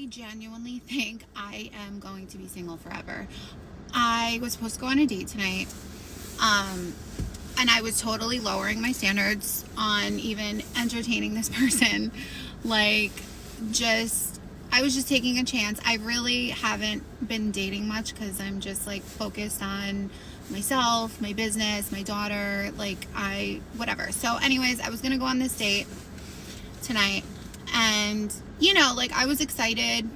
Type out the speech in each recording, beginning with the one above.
I genuinely think I am going to be single forever. I was supposed to go on a date tonight, and I was totally lowering my standards on even entertaining this person. Like, I was just taking a chance. I really haven't been dating much because I'm just like focused on myself, my business, my daughter, whatever. So, anyways, I was gonna go on this date tonight, and like, I was excited.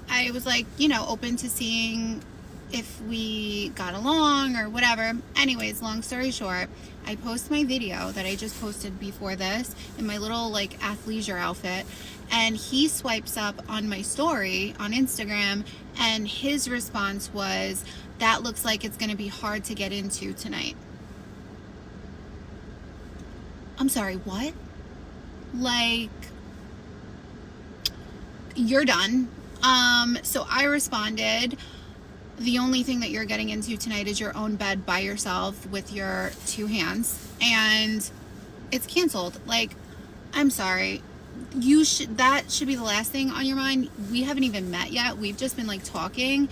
I was like, open to seeing if we got along or whatever. Anyways, long story short, I post my video that I just posted before this in my little like athleisure outfit, and he swipes up on my story on Instagram, and his response was, "That looks like it's going to be hard to get into tonight." I'm sorry, what? Like, you're done. So I responded, "The only thing that you're getting into tonight is your own bed by yourself with your two hands, and it's canceled." Like, I'm sorry. That should be the last thing on your mind. We haven't even met yet. We've just been like talking.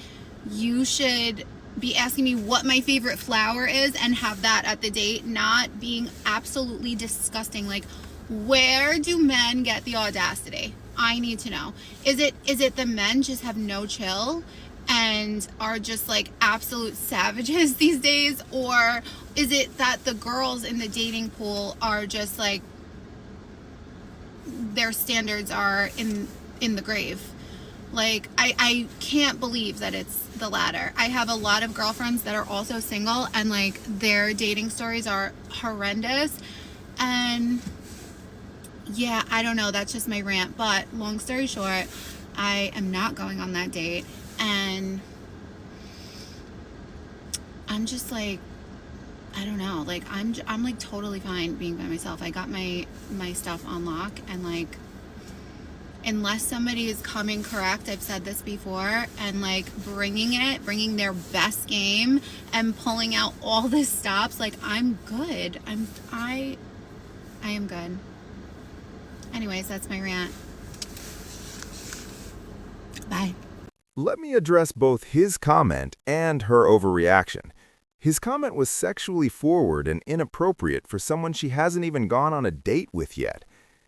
You should be asking me what my favorite flower is and have that at the date, not being absolutely disgusting. Like, where do men get the audacity? I need to know. Is it the men just have no chill and are just like absolute savages these days? Or is it that the girls in the dating pool are just like, their standards are in the grave? Like, I can't believe that it's the latter. I have a lot of girlfriends that are also single, and like, their dating stories are horrendous. And yeah, I don't know. That's just my rant. But long story short, I am not going on that date. And I'm just like, I don't know. Like, I'm like totally fine being by myself. I got my stuff on lock, and like, unless somebody is coming correct, I've said this before, and like bringing their best game and pulling out all the stops, like, I'm good. I am good. Anyways, that's my rant. Bye. Let me address both his comment and her overreaction. His comment was sexually forward and inappropriate for someone she hasn't even gone on a date with yet.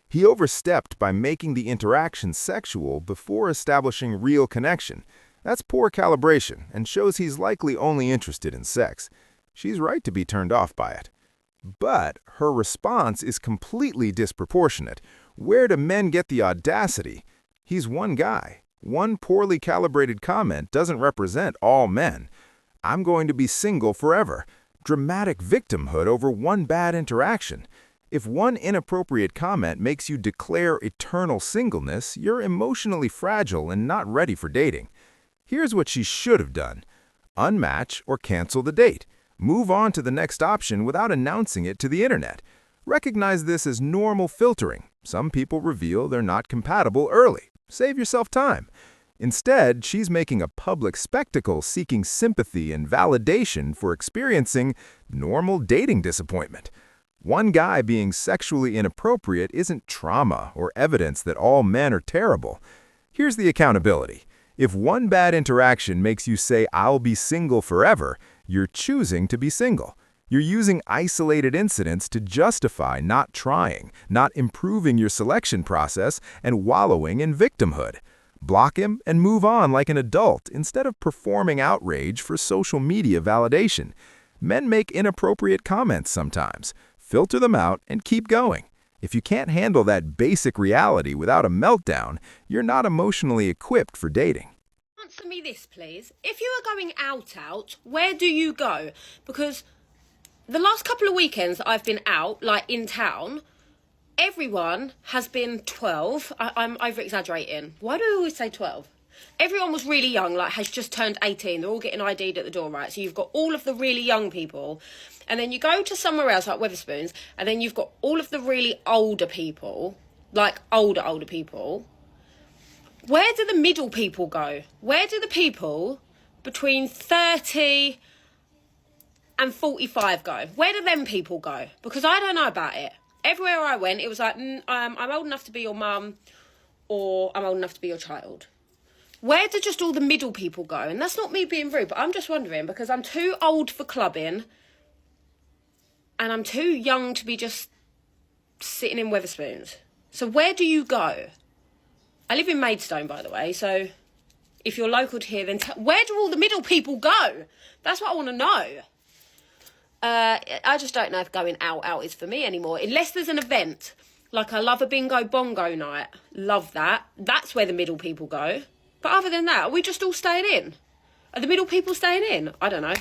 He overstepped by making the interaction sexual before establishing real connection. That's poor calibration and shows he's likely only interested in sex. She's right to be turned off by it. But her response is completely disproportionate. Where do men get the audacity? He's one guy. One poorly calibrated comment doesn't represent all men. I'm going to be single forever. Dramatic victimhood over one bad interaction. If one inappropriate comment makes you declare eternal singleness, you're emotionally fragile and not ready for dating. Here's what she should have done. Unmatch or cancel the date. Move on to the next option without announcing it to the internet. Recognize this as normal filtering. Some people reveal they're not compatible early. Save yourself time. Instead, she's making a public spectacle seeking sympathy and validation for experiencing normal dating disappointment. One guy being sexually inappropriate isn't trauma or evidence that all men are terrible. Here's the accountability. If one bad interaction makes you say, "I'll be single forever," you're choosing to be single. You're using isolated incidents to justify not trying, not improving your selection process, and wallowing in victimhood. Block him and move on like an adult instead of performing outrage for social media validation. Men make inappropriate comments sometimes. Filter them out and keep going. If you can't handle that basic reality without a meltdown, you're not emotionally equipped for dating. Answer me this, please. If you are going out, where do you go? Because the last couple of weekends that I've been out, like in town, everyone has been 12. I'm over-exaggerating. Why do I always say 12? Everyone was really young, like has just turned 18. They're all getting ID'd at the door, right? So you've got all of the really young people. And then you go to somewhere else, like Wetherspoons, and then you've got all of the really older people, like older people. Where do the middle people go? Where do the people between 30 and 45 go? Where do them people go? Because I don't know about it. Everywhere I went, it was like, I'm old enough to be your mum, or I'm old enough to be your child. Where do just all the middle people go? And that's not me being rude, but I'm just wondering, because I'm too old for clubbing and I'm too young to be just sitting in Wetherspoons. So where do you go? I live in Maidstone, by the way, so if you're local to here, then where do all the middle people go? That's what I want to know. I just don't know if going out is for me anymore. Unless there's an event. Like, I love a bingo bongo night. Love that. That's where the middle people go. But other than that, are we just all staying in? Are the middle people staying in? I don't know.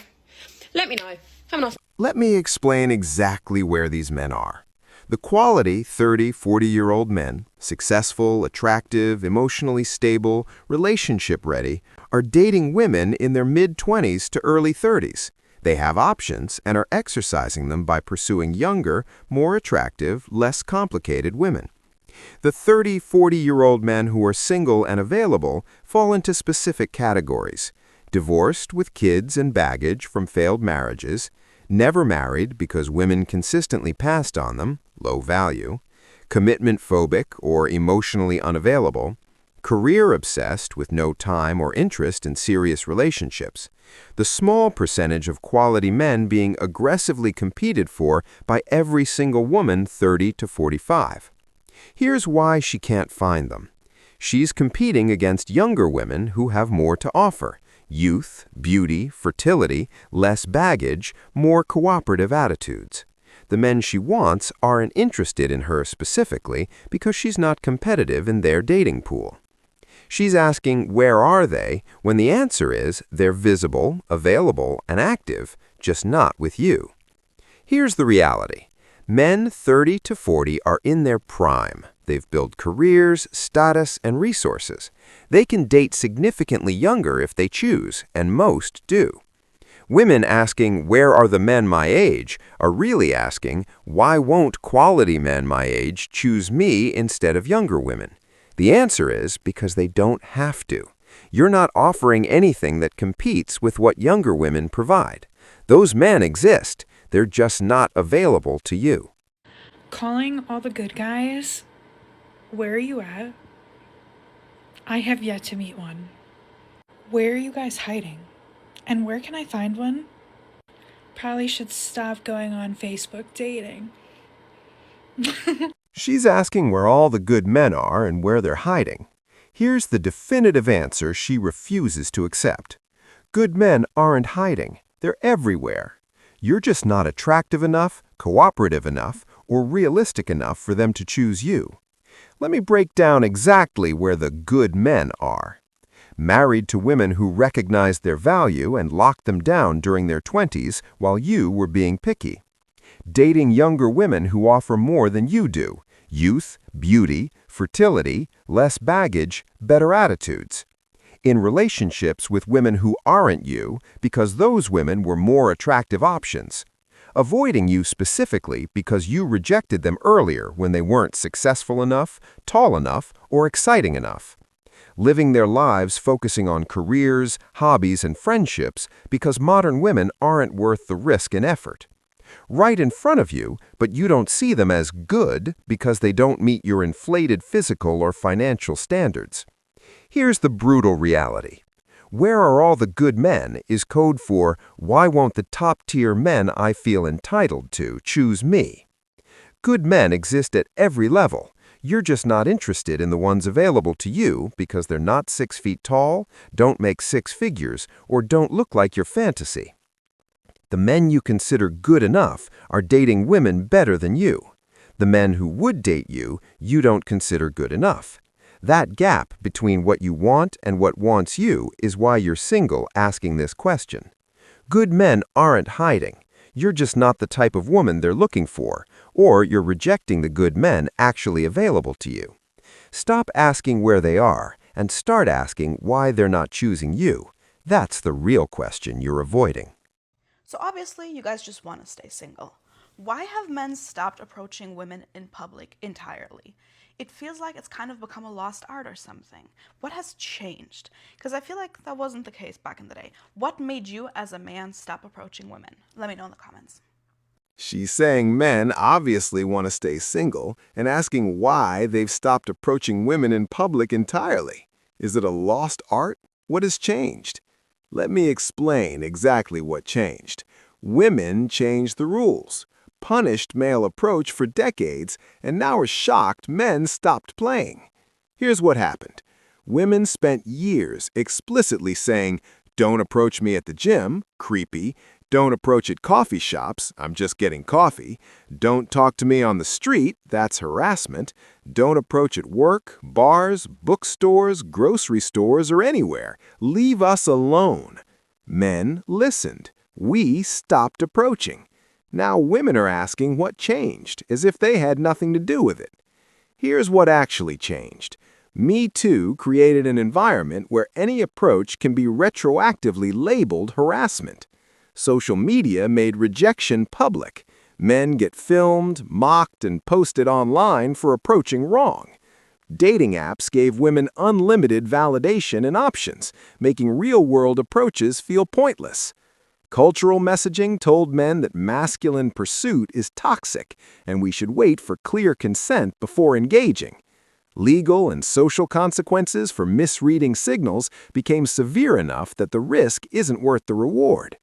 Let me know. Have a nice... Let me explain exactly where these men are. The quality 30, 40-year-old men, successful, attractive, emotionally stable, relationship-ready, are dating women in their mid-20s to early 30s. They have options and are exercising them by pursuing younger, more attractive, less complicated women. The 30, 40-year-old men who are single and available fall into specific categories: divorced with kids and baggage from failed marriages, never married because women consistently passed on them, low value, commitment phobic or emotionally unavailable, career obsessed with no time or interest in serious relationships, the small percentage of quality men being aggressively competed for by every single woman 30 to 45. Here's why she can't find them. She's competing against younger women who have more to offer: youth, beauty, fertility, less baggage, more cooperative attitudes. The men she wants aren't interested in her specifically because she's not competitive in their dating pool. She's asking, where are they, when the answer is they're visible, available, and active, just not with you. Here's the reality. Men 30 to 40 are in their prime. They've built careers, status, and resources. They can date significantly younger if they choose, and most do. Women asking, where are the men my age, are really asking, why won't quality men my age choose me instead of younger women? The answer is because they don't have to. You're not offering anything that competes with what younger women provide. Those men exist. They're just not available to you. Calling all the good guys. Where are you at? I have yet to meet one. Where are you guys hiding? And where can I find one? Probably should stop going on Facebook dating. She's asking where all the good men are and where they're hiding. Here's the definitive answer she refuses to accept. Good men aren't hiding. They're everywhere. You're just not attractive enough, cooperative enough, or realistic enough for them to choose you. Let me break down exactly where the good men are. Married to women who recognized their value and locked them down during their 20s while you were being picky. Dating younger women who offer more than you do: youth, beauty, fertility, less baggage, better attitudes. In relationships with women who aren't you because those women were more attractive options. Avoiding you specifically because you rejected them earlier when they weren't successful enough, tall enough, or exciting enough. Living their lives focusing on careers, hobbies, and friendships because modern women aren't worth the risk and effort. Right in front of you, but you don't see them as good because they don't meet your inflated physical or financial standards. Here's the brutal reality. Where are all the good men is code for why won't the top-tier men I feel entitled to choose me? Good men exist at every level. You're just not interested in the ones available to you because they're not 6 feet tall, don't make 6 figures, or don't look like your fantasy. The men you consider good enough are dating women better than you. The men who would date you, you don't consider good enough. That gap between what you want and what wants you is why you're single asking this question. Good men aren't hiding. You're just not the type of woman they're looking for, or you're rejecting the good men actually available to you. Stop asking where they are and start asking why they're not choosing you. That's the real question you're avoiding. So obviously, you guys just want to stay single. Why have men stopped approaching women in public entirely? It feels like it's kind of become a lost art or something. What has changed? Because I feel like that wasn't the case back in the day. What made you, as a man, stop approaching women? Let me know in the comments. She's saying men obviously want to stay single and asking why they've stopped approaching women in public entirely. Is it a lost art? What has changed? Let me explain exactly what changed. Women changed the rules, punished male approach for decades, and now are shocked men stopped playing. Here's what happened. Women spent years explicitly saying, "Don't approach me at the gym, creepy. Don't approach at coffee shops, I'm just getting coffee. Don't talk to me on the street, that's harassment. Don't approach at work, bars, bookstores, grocery stores, or anywhere. Leave us alone." Men listened. We stopped approaching. Now women are asking what changed, as if they had nothing to do with it. Here's what actually changed. Me Too created an environment where any approach can be retroactively labeled harassment. Social media made rejection public. Men get filmed, mocked, and posted online for approaching wrong. Dating apps gave women unlimited validation and options, making real-world approaches feel pointless. Cultural messaging told men that masculine pursuit is toxic, and we should wait for clear consent before engaging. Legal and social consequences for misreading signals became severe enough that the risk isn't worth the reward.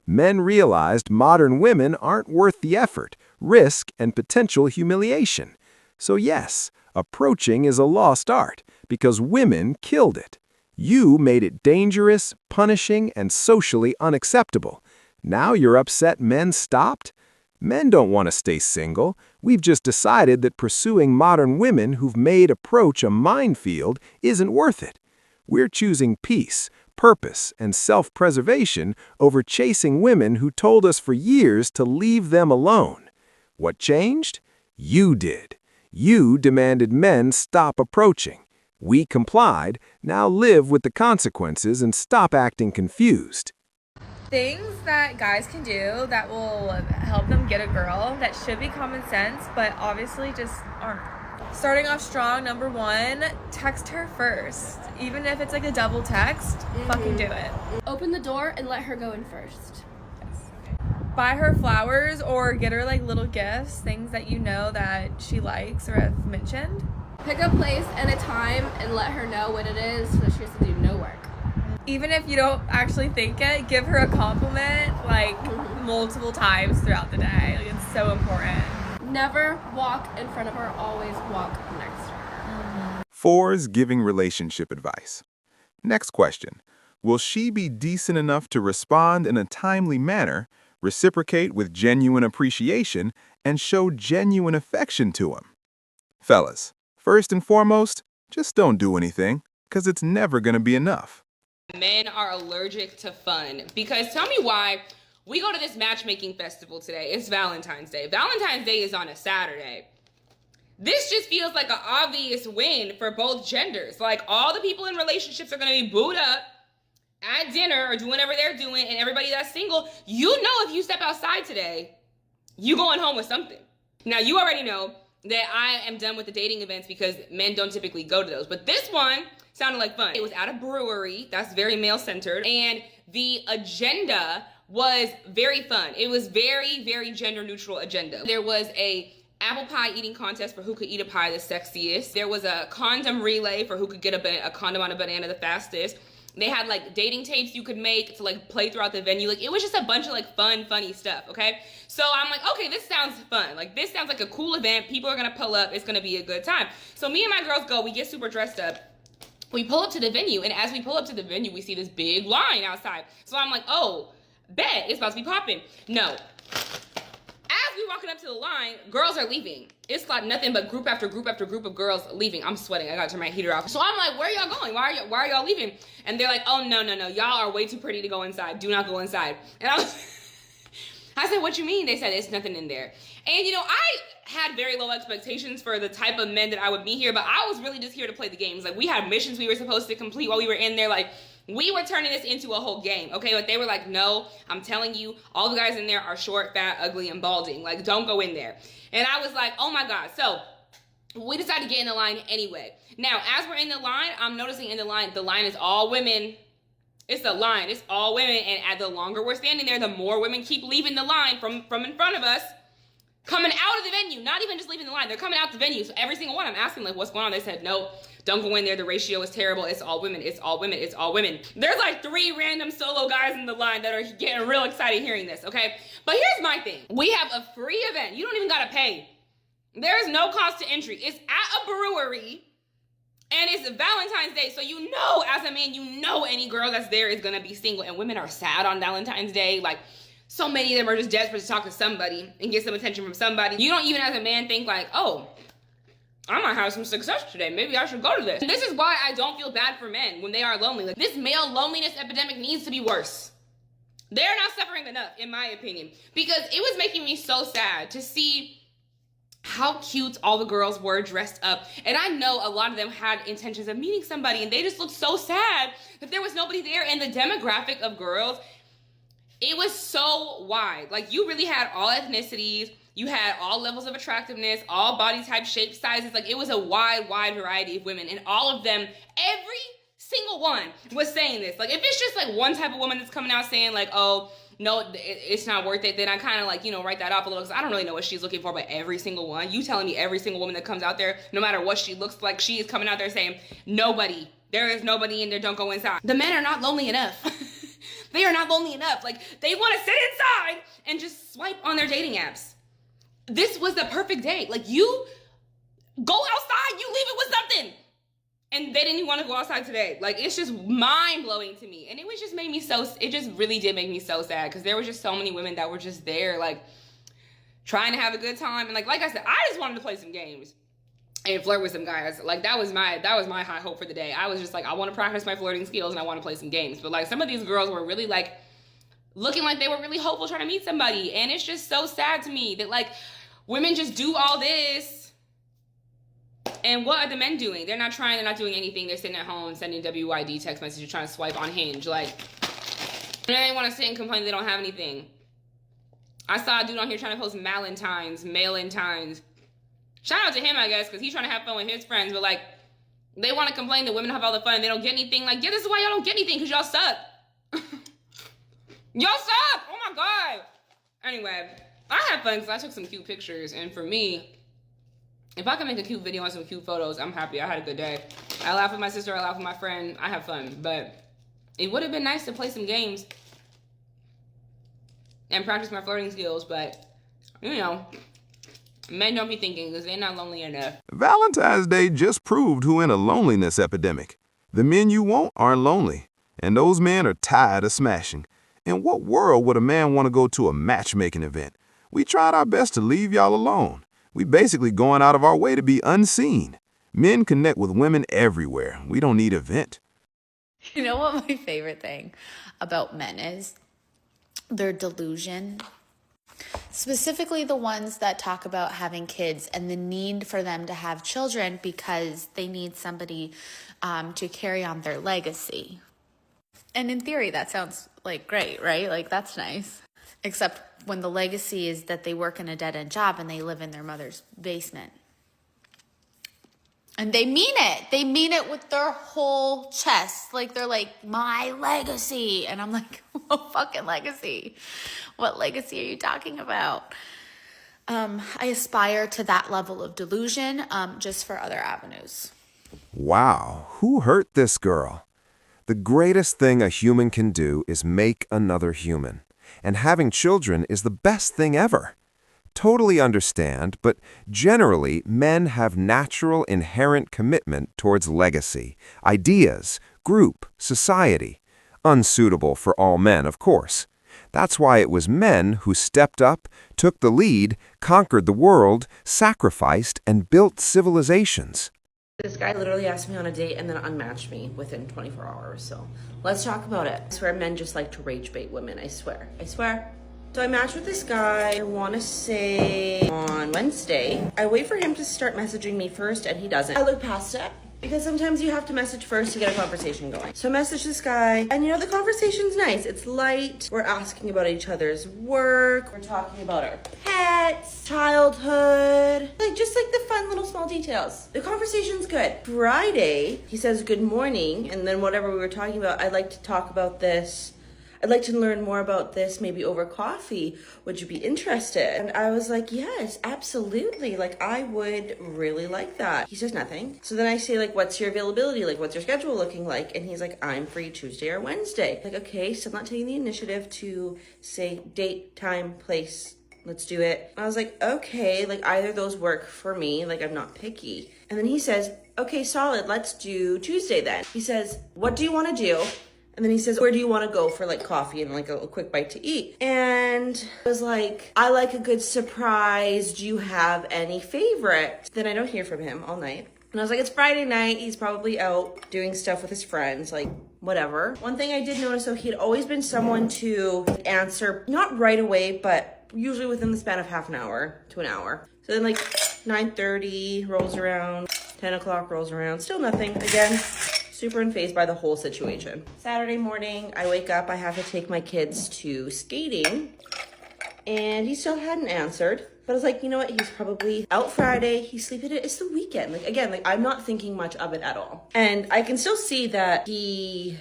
Men realized modern women aren't worth the effort, risk, and potential humiliation. So yes, approaching is a lost art because women killed it. You made it dangerous, punishing, and socially unacceptable. Now you're upset men stopped? Men don't want to stay single. We've just decided that pursuing modern women who've made approach a minefield isn't worth it. We're choosing peace, purpose, and self-preservation over chasing women who told us for years to leave them alone. What changed? You did. You demanded men stop approaching. We complied. Now live with the consequences and stop acting confused. Things that guys can do that will help them get a girl that should be common sense, but obviously just aren't. Starting off strong, number one, text her first. Even if it's like a double text, fucking do it. Open the door and let her go in first. Buy her flowers or get her like little gifts, things that you know that she likes or have mentioned. Pick a place and a time and let her know what it is so she has to do no work. Even if you don't actually think it, give her a compliment like multiple times throughout the day. Like, it's so important. Never walk in front of her, always walk next to her. 4's giving relationship advice. Next question. Will she be decent enough to respond in a timely manner, reciprocate with genuine appreciation, and show genuine affection to him? Fellas, first and foremost, just don't do anything, because it's never going to be enough. Men are allergic to fun. Because tell me why we go to this matchmaking festival today. It's Valentine's Day. Valentine's Day is on a Saturday. This just feels like an obvious win for both genders. Like, all the people in relationships are going to be booed up at dinner or doing whatever they're doing, and everybody that's single, you know, if you step outside today, you going home with something. Now, you already know that I am done with the dating events because men don't typically go to those. But this one sounded like fun. It was at a brewery. That's very male-centered. And the agenda was very fun. It was very, very gender-neutral agenda. There was a apple pie eating contest for who could eat a pie the sexiest. There was a condom relay for who could get a condom on a banana the fastest. They had like dating tapes you could make to like play throughout the venue. Like, it was just a bunch of like fun, funny stuff, okay? So I'm like, okay, this sounds fun. Like, this sounds like a cool event. People are gonna pull up. It's gonna be a good time. So me and my girls go, we get super dressed up. We pull up to the venue, and as we pull up to the venue, we see this big line outside. So I'm like, oh, bet, it's about to be popping. No. As we walking up to the line, girls are leaving. It's like nothing but group after group after group of girls leaving. I'm sweating. I gotta turn my heater off. So I'm like, where are y'all going? Why are y'all leaving? And they're like, oh, no. Y'all are way too pretty to go inside. Do not go inside. And I said, what you mean? They said, there's nothing in there. And, you know, I had very low expectations for the type of men that I would meet here, but I was really just here to play the games. Like, we had missions we were supposed to complete while we were in there. Like, we were turning this into a whole game, okay? But they were like, no, I'm telling you, all the guys in there are short, fat, ugly, and balding. Like, don't go in there. And I was like, oh my God. So we decided to get in the line anyway. Now, as we're in the line, I'm noticing in the line is all women. It's a line, it's all women. And the longer we're standing there, the more women keep leaving the line from in front of us. coming out of the venue, not even just leaving the line. They're coming out the venue. So every single one, I'm asking, like, what's going on? They said, no, don't go in there. The ratio is terrible. It's all women. It's all women. It's all women. There's like 3 random solo guys in the line that are getting real excited hearing this, okay? But here's my thing. We have a free event. You don't even got to pay. There is no cost to entry. It's at a brewery. And it's Valentine's Day, so you know, as a man, you know any girl that's there is gonna be single. And women are sad on Valentine's Day. Like, so many of them are just desperate to talk to somebody and get some attention from somebody. You don't even, as a man, think like, oh, I might have some success today. Maybe I should go to this. And this is why I don't feel bad for men when they are lonely. Like, this male loneliness epidemic needs to be worse. They're not suffering enough, in my opinion, because it was making me so sad to see how cute all the girls were dressed up. And I know a lot of them had intentions of meeting somebody, and they just looked so sad that there was nobody there. And the demographic of girls, it was so wide. Like, you really had all ethnicities, you had all levels of attractiveness, all body types, shapes, sizes. Like, it was a wide variety of women, and all of them, every single one was saying this. Like, if it's just like one type of woman that's coming out saying like, oh, no, it's not worth it, then I kind of like, you know, write that off a little, because I don't really know what she's looking for. But every single one, you telling me every single woman that comes out there, no matter what she looks like, she is coming out there saying, nobody, there is nobody in there, don't go inside. The men are not lonely enough. They are not lonely enough. Like, they want to sit inside and just swipe on their dating apps. This was the perfect day. Like, you go outside, you leave it with something. And they didn't even want to go outside today. Like, it's just mind-blowing to me. And it was just made me so, it just really did make me so sad, because there was just so many women that were just there, like, trying to have a good time. And like I said, I just wanted to play some games and flirt with some guys. Like, that was my high hope for the day. I was just like, I want to practice my flirting skills and I want to play some games. But like, some of these girls were really like, looking like they were really hopeful trying to meet somebody. And it's just so sad to me that like, women just do all this. And what are the men doing? They're not trying, they're not doing anything. They're sitting at home sending WYD text messages, trying to swipe on Hinge. Like, and they want to sit and complain they don't have anything. I saw a dude on here trying to post Valentines. Shout out to him, I guess, because he's trying to have fun with his friends. But like, they want to complain that women have all the fun and they don't get anything. Like, yeah, this is why y'all don't get anything, because y'all suck. Y'all suck! Oh my God. Anyway, I had fun because I took some cute pictures. And for me, if I can make a cute video and some cute photos, I'm happy. I had a good day. I laughed with my sister. I laughed with my friend. I had fun. But it would have been nice to play some games and practice my flirting skills. But, you know, men don't be thinking because they're not lonely enough. Valentine's Day just proved who in a loneliness epidemic. The men you want aren't lonely, and those men are tired of smashing. In what world would a man want to go to a matchmaking event? We tried our best to leave y'all alone. We basically going out of our way to be unseen. Men connect with women everywhere. We don't need event. You know what my favorite thing about men is? Their delusion. Specifically the ones that talk about having kids and the need for them to have children because they need somebody to carry on their legacy. And in theory, that sounds like great, right? Like, that's nice. Except when the legacy is that they work in a dead-end job and they live in their mother's basement. And they mean it. They mean it with their whole chest. Like, they're like, my legacy. And I'm like, what fucking legacy? What legacy are you talking about? I aspire to that level of delusion, just for other avenues. Wow, who hurt this girl? The greatest thing a human can do is make another human. And having children is the best thing ever. Totally understand, but generally, men have natural inherent commitment towards legacy, ideas, group, society. Unsuitable for all men, of course. That's why it was men who stepped up, took the lead, conquered the world, sacrificed, and built civilizations. This guy literally asked me on a date and then unmatched me within 24 hours, so let's talk about it. I swear men just like to rage bait women, I swear. So I matched with this guy, I want to say on Wednesday. I wait for him to start messaging me first and he doesn't. I look past it because sometimes you have to message first to get a conversation going. So I message this guy and you know, the conversation's nice. It's light. We're asking about each other's work. We're talking about our pets, childhood, just like the fun little small details. The conversation's good. Friday, he says good morning and then whatever we were talking about, I'd like to talk about this I'd like to learn more about this, maybe over coffee. Would you be interested? And I was like, yes, absolutely. Like, I would really like that. He says nothing. So then I say, like, what's your availability? Like, what's your schedule looking like? And he's like, I'm free Tuesday or Wednesday. Like, okay, still not taking the initiative to say date, time, place. Let's do it. I was like, okay, like either of those work for me. Like, I'm not picky. And then he says, okay, solid. Let's do Tuesday then. He says, what do you want to do? And then he says, where do you want to go for like coffee and like a quick bite to eat? And I was like, I like a good surprise. Do you have any favorite? Then I don't hear from him all night. And I was like, it's Friday night. He's probably out doing stuff with his friends, like whatever. One thing I did notice, though, he had always been someone to answer, not right away, but usually within the span of half an hour to an hour. So then like 9:30 rolls around, 10 o'clock rolls around, still nothing. Again, super unfazed by the whole situation. Saturday morning, I wake up, I have to take my kids to skating, and he still hadn't answered. But I was like, you know what? He's probably out Friday. He's sleeping. It's the weekend. Like, again, like I'm not thinking much of it at all. And I can still see that he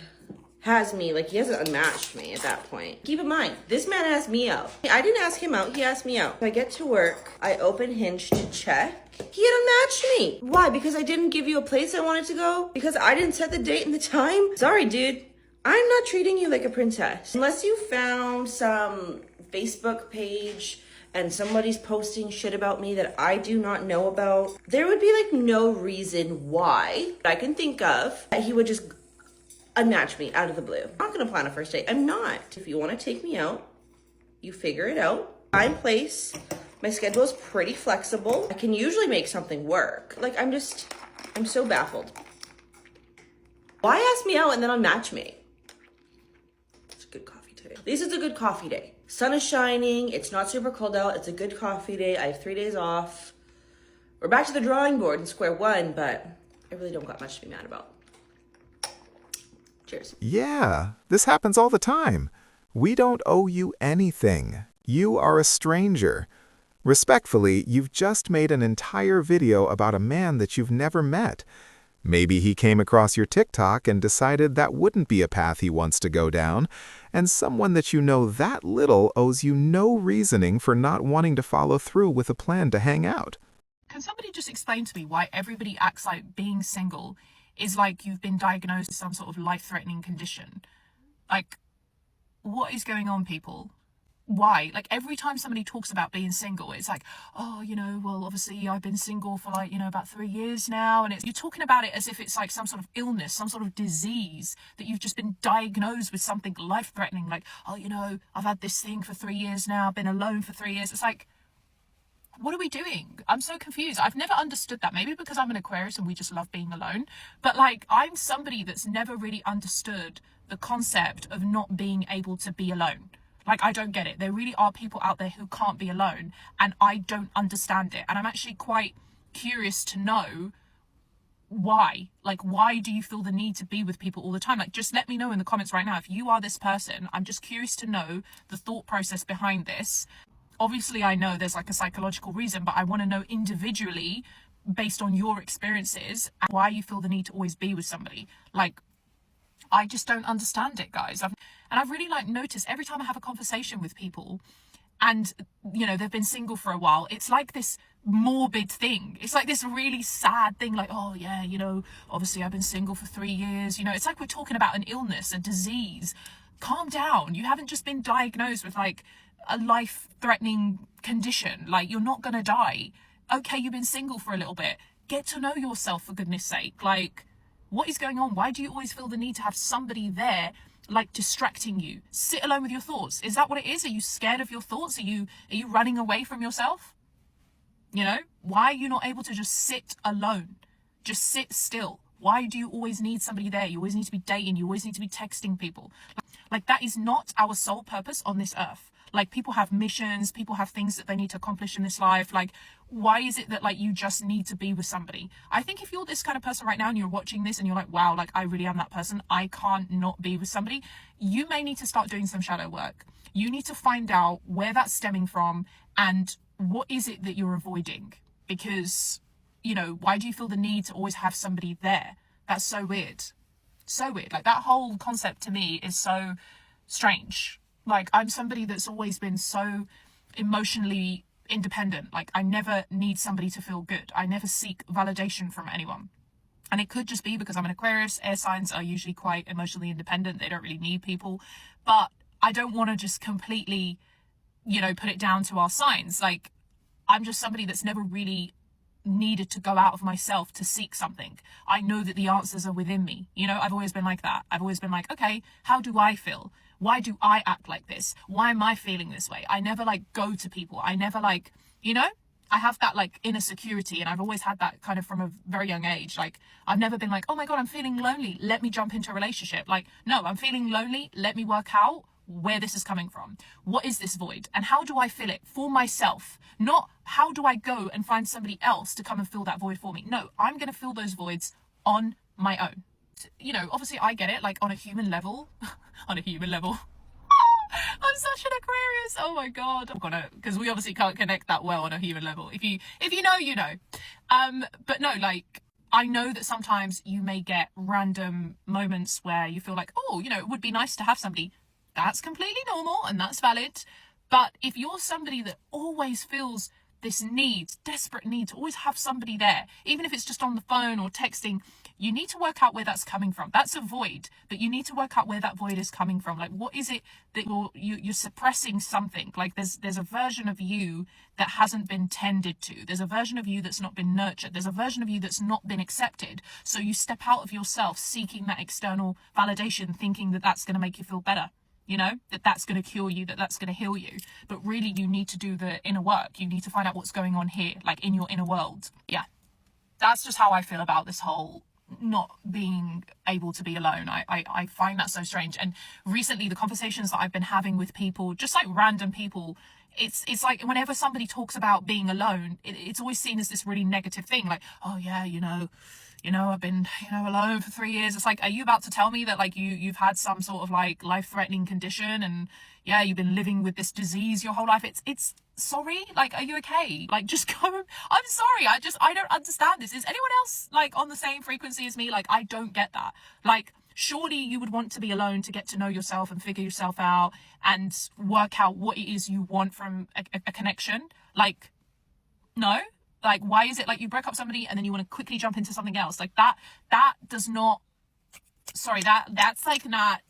has me, like he hasn't unmatched me at that point. Keep in mind, this man asked me out. I didn't ask him out, he asked me out. I get to work, I open Hinge to check. He had unmatched me. Why? Because I didn't give you a place I wanted to go? Because I didn't set the date and the time? Sorry, dude. I'm not treating you like a princess. Unless you found some Facebook page and somebody's posting shit about me that I do not know about, there would be like no reason why I can think of that he would just unmatch me out of the blue. I'm not gonna plan a first date. I'm not. If you wanna take me out, you figure it out. Time, place. My schedule is pretty flexible. I can usually make something work. Like, I'm so baffled. Why ask me out and then unmatch me? It's a good coffee today. At least it's a good coffee day. Sun is shining. It's not super cold out. It's a good coffee day. I have 3 days off. We're back to the drawing board in square one, but I really don't got much to be mad about. Cheers. Yeah, this happens all the time. We don't owe you anything. You are a stranger. Respectfully, you've just made an entire video about a man that you've never met. Maybe he came across your TikTok and decided that wouldn't be a path he wants to go down, and someone that you know that little owes you no reasoning for not wanting to follow through with a plan to hang out. Can somebody just explain to me why everybody acts like being single is like you've been diagnosed with some sort of life-threatening condition? Like, what is going on, people? Why? Like, every time somebody talks about being single, it's like, oh, you know, well, obviously I've been single for like, you know, about 3 years now. And you're talking about it as if it's like some sort of illness, some sort of disease, that you've just been diagnosed with something life-threatening. Like, oh, you know, I've had this thing for 3 years now, been alone for 3 years. It's like, what are we doing? I'm so confused. I've never understood that. Maybe because I'm an Aquarius and we just love being alone. But like, I'm somebody that's never really understood the concept of not being able to be alone. Like, I don't get it. There really are people out there who can't be alone, and I don't understand it. And I'm actually quite curious to know why. Like, why do you feel the need to be with people all the time? Like, just let me know in the comments right now if you are this person. I'm just curious to know the thought process behind this. Obviously, I know there's like a psychological reason, but I want to know individually, based on your experiences, why you feel the need to always be with somebody. Like, I just don't understand it, guys. I've really like noticed every time I have a conversation with people and, you know, they've been single for a while, it's like this morbid thing. It's like this really sad thing, like, oh yeah, you know, obviously I've been single for 3 years. You know, it's like we're talking about an illness, a disease. Calm down. You haven't just been diagnosed with like a life-threatening condition. Like, you're not gonna die. Okay, you've been single for a little bit. Get to know yourself, for goodness sake. Like, what is going on? Why do you always feel the need to have somebody there, like, distracting you? Sit alone with your thoughts. Is that what it is? Are you scared of your thoughts? Are you running away from yourself? You know, why are you not able to just sit alone? Just sit still. Why do you always need somebody there? You always need to be dating. You always need to be texting people. Like, that is not our sole purpose on this earth. Like, people have missions, people have things that they need to accomplish in this life. Like, why is it that like you just need to be with somebody? I think if you're this kind of person right now and you're watching this and you're like, wow, like I really am that person, I can't not be with somebody, you may need to start doing some shadow work. You need to find out where that's stemming from and what is it that you're avoiding. Because, you know, why do you feel the need to always have somebody there? That's so weird. So weird. Like, that whole concept to me is so strange. Like, I'm somebody that's always been so emotionally independent. Like, I never need somebody to feel good. I never seek validation from anyone. And it could just be because I'm an Aquarius. Air signs are usually quite emotionally independent. They don't really need people. But I don't want to just completely, put it down to our signs. Like, I'm just somebody that's never really needed to go out of myself to seek something. I know that the answers are within me. I've always been like that. I've always been like, okay, how do I feel? Why do I act like this? Why am I feeling this way? I never go to people. I never I have that inner security, and I've always had that kind of from a very young age. I've never been like, oh my God, I'm feeling lonely, let me jump into a relationship. No, I'm feeling lonely, let me work out where this is coming from. What is this void? And how do I fill it for myself? Not how do I go and find somebody else to come and fill that void for me? No, I'm going to fill those voids on my own. Obviously I get it, on a human level, on a human level. I'm such an Aquarius. Oh my God. I'm gonna, because we obviously can't connect that well on a human level. If you know, you know. But no, I know that sometimes you may get random moments where you feel like, oh, it would be nice to have somebody. That's completely normal and that's valid. But if you're somebody that always feels this need, desperate need to always have somebody there, even if it's just on the phone or texting, you need to work out where that's coming from. That's a void, but you need to work out where that void is coming from. What is it that you're suppressing something? There's a version of you that hasn't been tended to. There's a version of you that's not been nurtured. There's a version of you that's not been accepted. So you step out of yourself seeking that external validation, thinking that that's going to make you feel better. That's going to cure you, that's going to heal you. But really, you need to do the inner work. You need to find out what's going on here, in your inner world. Yeah. That's just how I feel about this whole not being able to be alone. I find that so strange. And recently, the conversations that I've been having with people, just random people, it's like whenever somebody talks about being alone, it's always seen as this really negative thing. Oh yeah, I've been, alone for 3 years. It's are you about to tell me that you've had some sort of life-threatening condition, and yeah, you've been living with this disease your whole life? It's sorry, are you okay? Just go. I'm sorry, I don't understand this. Is anyone else on the same frequency as me? I don't get that. Surely you would want to be alone to get to know yourself and figure yourself out and work out what it is you want from a connection. No. Why is it you break up somebody and then you want to quickly jump into something else? That does not, sorry, that's not,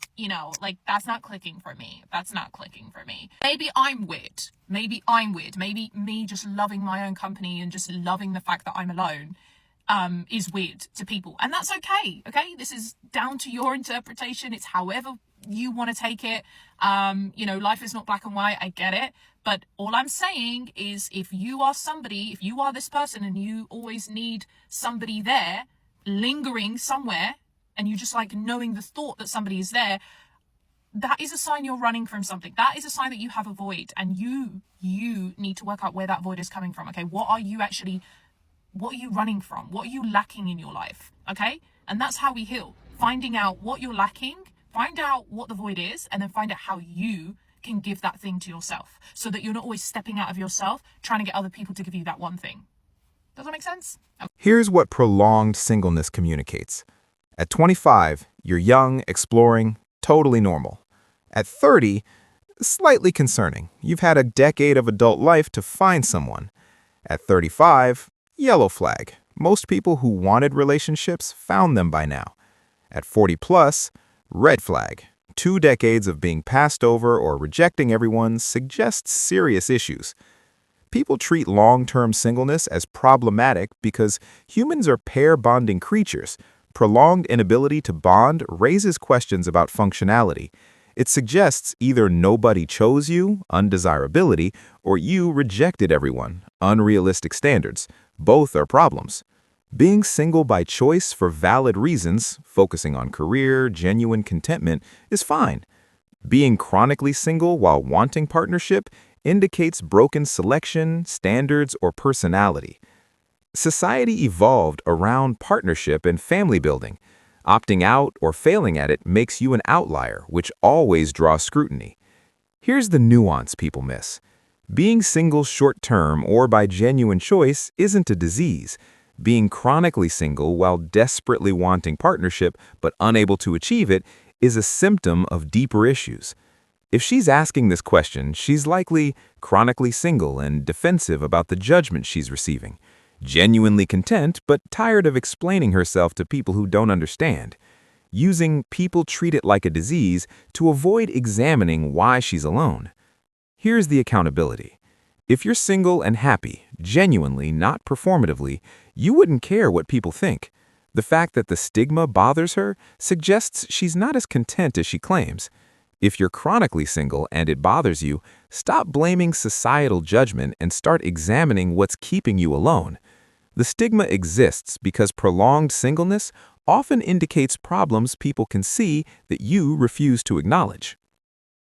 that's not clicking for me. That's not clicking for me. Maybe I'm weird. Maybe me just loving my own company and just loving the fact that I'm alone is weird to people. And that's okay. Okay. This is down to your interpretation. It's however you want to take it. Life is not black and white. I get it. But all I'm saying is if you are this person and you always need somebody there lingering somewhere, and you just knowing the thought that somebody is there, that is a sign you're running from something. That is a sign that you have a void, and you need to work out where that void is coming from. Okay. What are you running from? What are you lacking in your life? Okay. And that's how we heal. Finding out what you're lacking, find out what the void is, and then find out how you can give that thing to yourself, so that you're not always stepping out of yourself trying to get other people to give you that one thing. Does that make sense? Here's what prolonged singleness communicates. At 25, you're young, exploring, totally normal. At 30, slightly concerning. You've had a decade of adult life to find someone. At 35, yellow flag. Most people who wanted relationships found them by now. At 40 plus, red flag. 2 decades of being passed over or rejecting everyone suggests serious issues. People treat long-term singleness as problematic because humans are pair-bonding creatures. Prolonged inability to bond raises questions about functionality. It suggests either nobody chose you, undesirability, or you rejected everyone, unrealistic standards. Both are problems. Being single by choice for valid reasons, focusing on career, genuine contentment, is fine. Being chronically single while wanting partnership indicates broken selection, standards, or personality. Society evolved around partnership and family building. Opting out or failing at it makes you an outlier, which always draws scrutiny. Here's the nuance people miss. Being single short-term or by genuine choice isn't a disease. Being chronically single while desperately wanting partnership but unable to achieve it is a symptom of deeper issues. If she's asking this question, she's likely chronically single and defensive about the judgment she's receiving, genuinely content but tired of explaining herself to people who don't understand, using "people treat it like a disease" to avoid examining why she's alone. Here's the accountability. If you're single and happy, genuinely, not performatively, you wouldn't care what people think. The fact that the stigma bothers her suggests she's not as content as she claims. If you're chronically single and it bothers you, stop blaming societal judgment and start examining what's keeping you alone. The stigma exists because prolonged singleness often indicates problems people can see that you refuse to acknowledge.